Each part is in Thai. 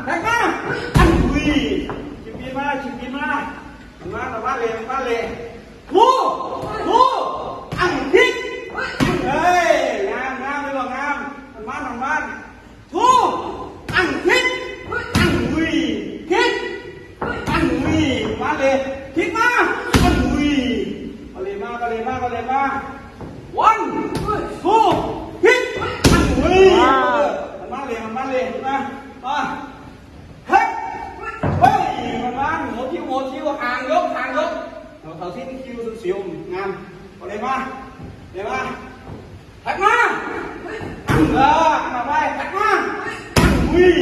แท็กมาอันอุ้ยชิบปีมาชิบปีมามาเลยทูอันพลิกเฮ้ยงามไม่บอกงามมันทูอันพลิกอันอุ้ยพลิกอันอุ้ยมาเลยพลิกมาอันอุ้ยมาเลยมาวันทูพลิกอันอุ้ยมันมาเลยมาเฮ้ยมันหัวคิ้วห่างยกเขาที่คิ้วเสียวงามมาเลยมาแท็กมามาไปแท็กมาอุ้ย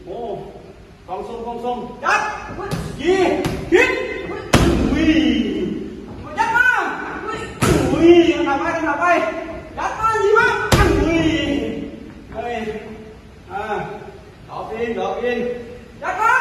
โอ้กองทรงจัดยี่คิดอุ้ยจัดมาอุ้ยกันไปจัดมายี่มาอุ้ยเฮ้ยดอกอินจัดมา